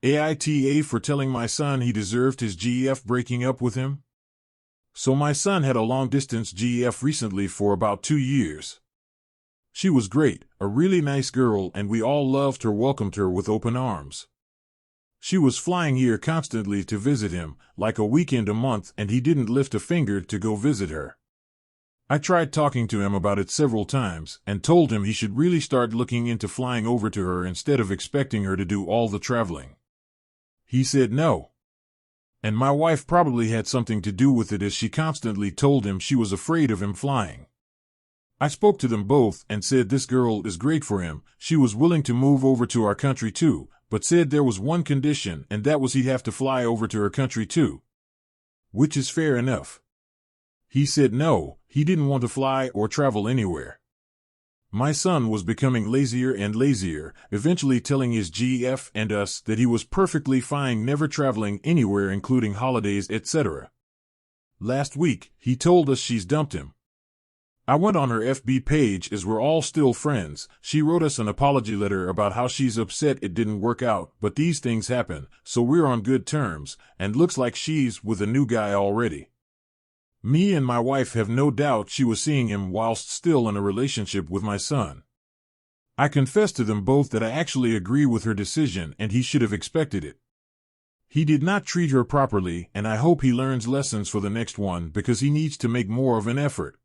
AITA for telling my son he deserved his GF breaking up with him? So my son had a long-distance GF recently for about 2 years. She was great, a really nice girl, and we all loved her, welcomed her with open arms. She was flying here constantly to visit him, like a weekend a month, and he didn't lift a finger to go visit her. I tried talking to him about it several times, and told him he should really start looking into flying over to her instead of expecting her to do all the traveling. He said no. And my wife probably had something to do with it, as she constantly told him she was afraid of him flying. I spoke to them both and said this girl is great for him, she was willing to move over to our country too, but said there was one condition, and that was he'd have to fly over to her country too. Which is fair enough. He said no, he didn't want to fly or travel anywhere. My son was becoming lazier and lazier, eventually telling his GF and us that he was perfectly fine never traveling anywhere, including holidays, etc. Last week, he told us she's dumped him. I went on her FB page, as we're all still friends. She wrote us an apology letter about how she's upset it didn't work out, but these things happen, so we're on good terms, and looks like she's with a new guy already. Me and my wife have no doubt she was seeing him whilst still in a relationship with my son. I confessed to them both that I actually agree with her decision and he should have expected it. He did not treat her properly, and I hope he learns lessons for the next one, because he needs to make more of an effort.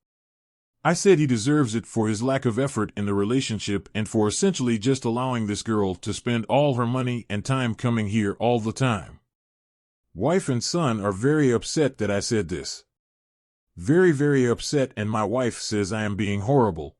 I said he deserves it for his lack of effort in the relationship and for essentially just allowing this girl to spend all her money and time coming here all the time. Wife and son are very upset that I said this. Very, very upset, and my wife says I am being horrible.